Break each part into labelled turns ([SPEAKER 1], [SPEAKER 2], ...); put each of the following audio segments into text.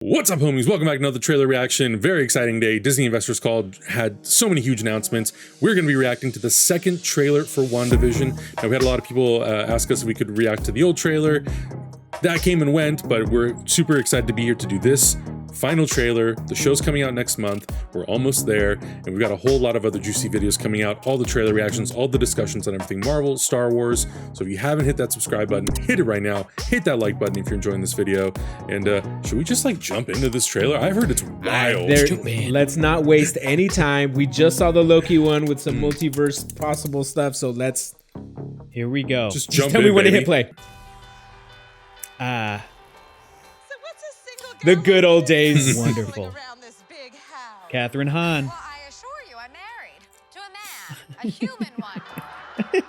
[SPEAKER 1] What's up, homies? Welcome back to another trailer reaction. Very exciting day. Disney Investors Call had so many huge announcements. We're going to be reacting to the second trailer for WandaVision. Now, we had a lot of people ask us if we could react to the old trailer. That came and went, but we're super excited to be here to do this final trailer. The show's coming out next month. We're almost there, and we've got a whole lot of other juicy videos coming out, all the trailer reactions, all the discussions on everything Marvel, Star Wars. So if you haven't hit that subscribe button, hit it right now. Hit that like button if you're enjoying this video. And should we just like jump into this trailer? I've heard it's wild.
[SPEAKER 2] Let's not waste any time. We just saw the Loki one with some multiverse possible stuff, so
[SPEAKER 3] here we go.
[SPEAKER 1] Just jump
[SPEAKER 2] tell
[SPEAKER 1] in,
[SPEAKER 2] me when to
[SPEAKER 1] baby.
[SPEAKER 2] hit play.
[SPEAKER 4] The good old days.
[SPEAKER 3] Wonderful. Catherine Hahn.
[SPEAKER 4] Well, I assure you, I'm married to a man, a human one.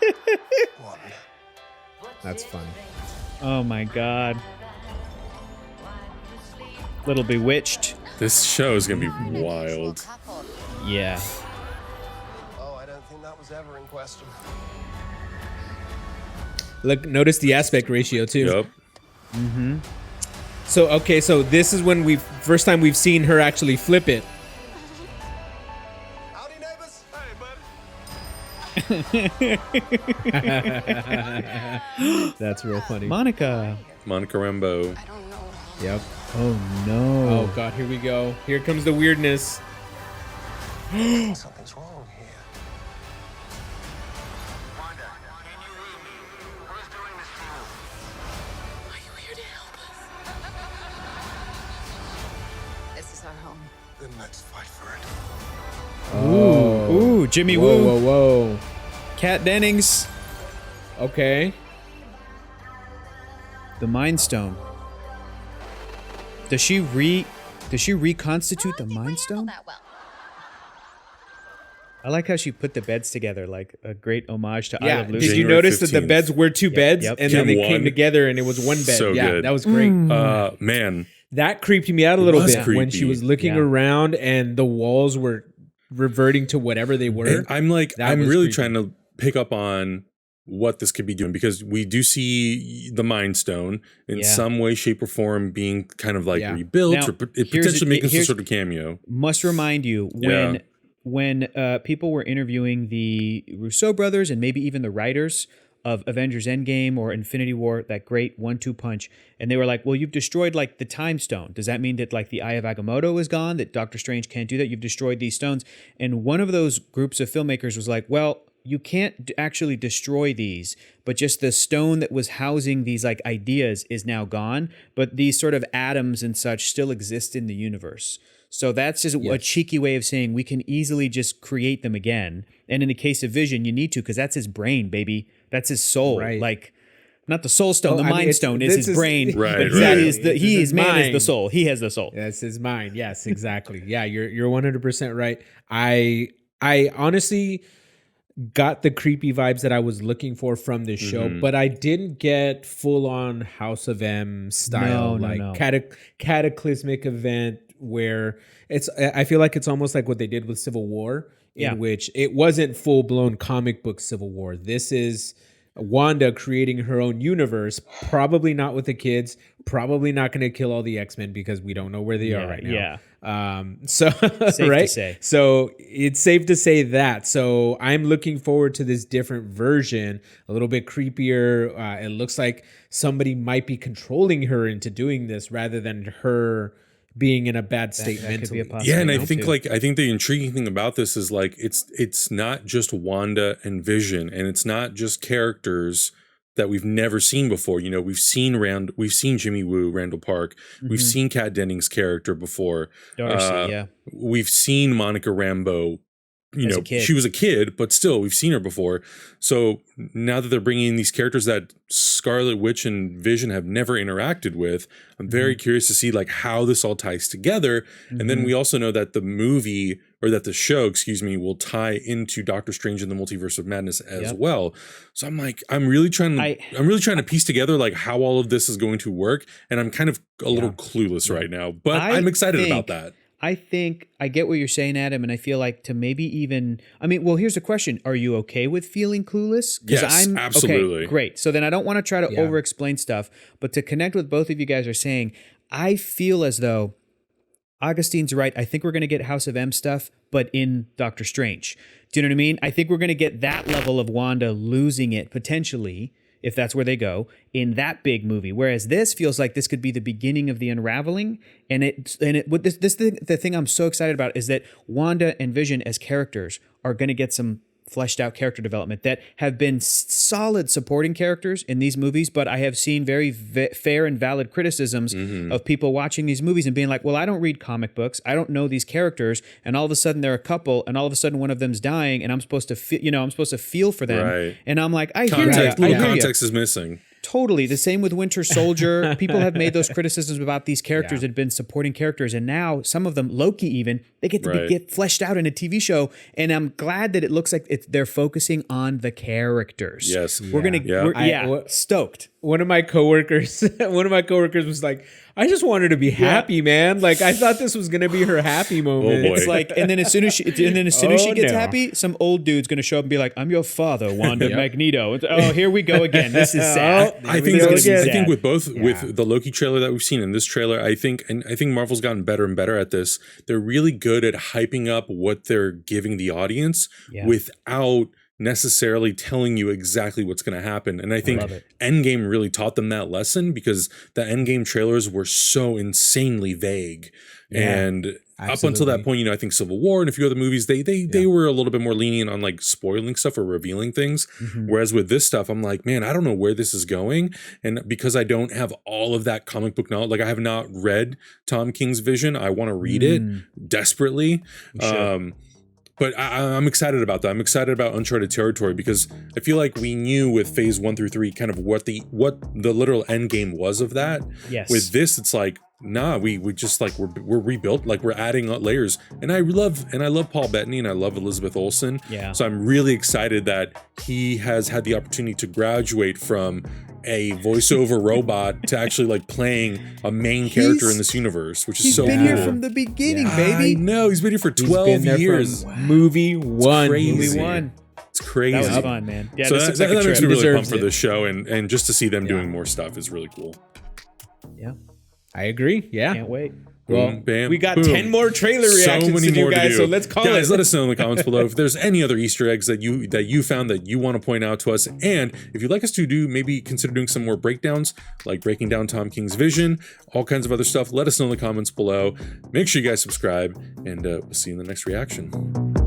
[SPEAKER 2] That's funny.
[SPEAKER 3] Oh my God. Little Bewitched.
[SPEAKER 1] This show is going to be wild.
[SPEAKER 3] Yeah.
[SPEAKER 5] Oh, I don't think that was ever in question.
[SPEAKER 2] Look, notice the aspect ratio too.
[SPEAKER 1] Yep.
[SPEAKER 3] Mm-hmm.
[SPEAKER 2] So okay, so this is when first time we've seen her actually flip it.
[SPEAKER 5] Howdy, neighbors.
[SPEAKER 2] That's real funny.
[SPEAKER 3] Monica.
[SPEAKER 1] Monica Rambeau.
[SPEAKER 4] I don't know.
[SPEAKER 2] Yep.
[SPEAKER 3] Oh no.
[SPEAKER 2] Oh God, here we go. Here comes the weirdness.
[SPEAKER 5] Something's wrong here.
[SPEAKER 6] Wanda, can you read me? Who's doing this to you?
[SPEAKER 4] Are you here to help us? This is our home.
[SPEAKER 5] Then let's fight for it.
[SPEAKER 2] Oh.
[SPEAKER 3] Ooh, Jimmy
[SPEAKER 2] Whoa,
[SPEAKER 3] Woo.
[SPEAKER 2] whoa, whoa.
[SPEAKER 3] Kat Dennings.
[SPEAKER 2] Okay.
[SPEAKER 3] The Mind Stone. Does she reconstitute the Mind Stone?
[SPEAKER 4] That well.
[SPEAKER 3] I like how she put the beds together, like a great homage to I
[SPEAKER 2] Yeah.
[SPEAKER 3] Love Lucy.
[SPEAKER 2] Did you
[SPEAKER 1] January
[SPEAKER 2] notice that the
[SPEAKER 1] 15th.
[SPEAKER 2] beds were two beds
[SPEAKER 3] yep.
[SPEAKER 2] and then they
[SPEAKER 1] Came
[SPEAKER 2] came
[SPEAKER 1] one.
[SPEAKER 2] together and it was one bed?
[SPEAKER 1] So
[SPEAKER 2] Yeah,
[SPEAKER 1] good.
[SPEAKER 2] that was great.
[SPEAKER 1] Man.
[SPEAKER 2] That creeped me out a little
[SPEAKER 1] was
[SPEAKER 2] bit when she
[SPEAKER 1] creepy.
[SPEAKER 2] was looking
[SPEAKER 3] Yeah.
[SPEAKER 2] around and the walls were reverting to whatever they were.
[SPEAKER 1] And I'm like,
[SPEAKER 2] That
[SPEAKER 1] I'm
[SPEAKER 2] was
[SPEAKER 1] really
[SPEAKER 2] creepy.
[SPEAKER 1] trying to pick up on what this could be doing, because we do see the Mind Stone in
[SPEAKER 3] Yeah.
[SPEAKER 1] some way, shape, or form being kind of like
[SPEAKER 2] Yeah.
[SPEAKER 1] rebuilt,
[SPEAKER 3] Now,
[SPEAKER 1] or
[SPEAKER 3] here's
[SPEAKER 1] potentially making some
[SPEAKER 3] here's-
[SPEAKER 1] sort of cameo.
[SPEAKER 3] Must remind you when people were interviewing the Russo brothers and maybe even the writers of Avengers Endgame or Infinity War, that great 1-2 punch, and they were like, well, you've destroyed like the Time Stone. Does that mean that like the Eye of Agamotto is gone, that Doctor Strange can't do that? You've destroyed these stones. And one of those groups of filmmakers was like, well, you can't actually destroy these, but just the stone that was housing these like ideas is now gone, but these sort of atoms and such still exist in the universe. So that's just a cheeky way of saying we can easily just create them again. And in the case of Vision, you need to, because that's his brain, baby. That's his soul.
[SPEAKER 2] Right.
[SPEAKER 3] Like, not the soul stone,
[SPEAKER 2] Oh,
[SPEAKER 3] the
[SPEAKER 2] I mean,
[SPEAKER 3] mind stone is
[SPEAKER 2] this
[SPEAKER 3] his brain.
[SPEAKER 1] Right,
[SPEAKER 3] but
[SPEAKER 1] right.
[SPEAKER 3] he is the
[SPEAKER 2] This is his
[SPEAKER 3] man is the
[SPEAKER 2] mind.
[SPEAKER 3] soul. He has the soul.
[SPEAKER 2] That's his mind. Yes, exactly. Yeah, you're 100% right. I honestly got the creepy vibes that I was looking for from this show, but I didn't get full on House of M style,
[SPEAKER 3] No.
[SPEAKER 2] cataclysmic event where I feel like it's almost like what they did with Civil War, in which it wasn't full blown comic book Civil War. This is Wanda creating her own universe, probably not with the kids, probably not going to kill all the X-Men because we don't know where they are right now.
[SPEAKER 3] Yeah.
[SPEAKER 2] So right.
[SPEAKER 3] to say.
[SPEAKER 2] So it's safe to say that. So I'm looking forward to this different version, a little bit creepier. It looks like somebody might be controlling her into doing this rather than her being in a bad state
[SPEAKER 3] that could be
[SPEAKER 2] mentally.
[SPEAKER 3] a possibility.
[SPEAKER 1] Yeah, and I
[SPEAKER 3] know,
[SPEAKER 1] think
[SPEAKER 3] too.
[SPEAKER 1] I think the intriguing thing about this is like it's not just Wanda and Vision, and it's not just characters that we've never seen before. You know, we've seen Jimmy Woo, Randall Park, we've seen Kat Dennings' character before.
[SPEAKER 3] Darcy,
[SPEAKER 1] We've seen Monica Rambeau. You
[SPEAKER 3] As
[SPEAKER 1] know,
[SPEAKER 3] a kid.
[SPEAKER 1] she was a kid, but still, we've seen her before. So now that they're bringing in these characters that Scarlet Witch and Vision have never interacted with, I'm very curious to see like how this all ties together. And then we also know that the movie, or that the show, excuse me, will tie into Doctor Strange and the Multiverse of Madness as well. So I'm like, I'm really trying to piece together like how all of this is going to work, and I'm kind of a little clueless right now, but I'm excited about that.
[SPEAKER 3] I think I get what you're saying, Adam, and I feel like to maybe even, I mean, well, here's the question. Are you okay with feeling clueless?
[SPEAKER 1] Yes, absolutely.
[SPEAKER 3] Okay, great. So then I don't want to try to over-explain stuff, but to connect with both of you guys are saying, I feel as though Augustine's right. I think we're going to get House of M stuff, but in Doctor Strange. Do you know what I mean? I think we're going to get that level of Wanda losing it potentially, if that's where they go, in that big movie. Whereas this feels like this could be the beginning of the unraveling. And the thing I'm so excited about is that Wanda and Vision as characters are going to get some fleshed out character development that have been solid supporting characters in these movies, but I have seen very fair and valid criticisms of people watching these movies and being like, well, I don't read comic books, I don't know these characters, and all of a sudden they're a couple, and all of a sudden one of them's dying, and I'm supposed to feel for them,
[SPEAKER 1] Right.
[SPEAKER 3] and I'm like, I
[SPEAKER 1] Context,
[SPEAKER 3] hear you.
[SPEAKER 1] little context is missing.
[SPEAKER 3] Totally. The same with Winter Soldier. People have made those criticisms about these characters that have been supporting characters. And now some of them, Loki even, they get to get fleshed out in a TV show. And I'm glad that it looks like they're focusing on the characters.
[SPEAKER 1] Yes.
[SPEAKER 3] We're going to, stoked.
[SPEAKER 2] One of my coworkers was like, I just want her to be happy, man. Like, I thought this was going to be her happy moment.
[SPEAKER 1] Oh, boy.
[SPEAKER 3] It's like, and then as soon as she gets happy, some old dude's going to show up and be like, I'm your father, Wanda Magneto. Oh, here we go again. This is sad.
[SPEAKER 1] I think with both with the Loki trailer that we've seen in this trailer, I think Marvel's gotten better and better at this. They're really good at hyping up what they're giving the audience without necessarily telling you exactly what's going to happen. And I think Endgame really taught them that lesson, because the Endgame trailers were so insanely vague. And up until that point, I think Civil War and a few other movies, they were a little bit more lenient on like spoiling stuff or revealing things. Whereas with this stuff, I'm like, man, I don't know where this is going. And because I don't have all of that comic book knowledge, like I have not read Tom King's Vision, I want to read it desperately. But I'm excited about that. I'm excited about uncharted territory, because I feel like we knew with phase 1 through 3 kind of what the literal end game was of that.
[SPEAKER 3] Yes.
[SPEAKER 1] With this, it's like, nah, we just like we're rebuilt, like we're adding layers. And I love Paul Bettany and I love Elizabeth Olsen.
[SPEAKER 3] Yeah.
[SPEAKER 1] So I'm really excited that he has had the opportunity to graduate from a voiceover robot to actually like playing a main character in this universe, which is so cool.
[SPEAKER 3] He's been here from the beginning, baby.
[SPEAKER 1] I know, he's been here for 12 years.
[SPEAKER 2] Movie one.
[SPEAKER 1] Crazy.
[SPEAKER 3] Movie one.
[SPEAKER 1] It's crazy.
[SPEAKER 3] That was fun, man. Yeah,
[SPEAKER 1] so
[SPEAKER 3] this
[SPEAKER 1] that
[SPEAKER 3] looks like a
[SPEAKER 1] makes
[SPEAKER 3] trip.
[SPEAKER 1] me really
[SPEAKER 2] Deserves
[SPEAKER 1] pumped for
[SPEAKER 2] it.
[SPEAKER 1] this show, and just to see them doing more stuff is really cool.
[SPEAKER 3] Yeah.
[SPEAKER 2] I agree. Yeah.
[SPEAKER 3] Can't wait.
[SPEAKER 2] Well,
[SPEAKER 1] Boom, bam,
[SPEAKER 2] we got
[SPEAKER 1] boom.
[SPEAKER 2] 10 more trailer reactions to do, guys. So let's call
[SPEAKER 1] Guys,
[SPEAKER 2] it.
[SPEAKER 1] let us know in the comments below if there's any other Easter eggs that you found that you want to point out to us. And if you'd like us to do, maybe consider doing some more breakdowns, like breaking down Tom King's Vision, all kinds of other stuff. Let us know in the comments below. Make sure you guys subscribe, and we'll see you in the next reaction.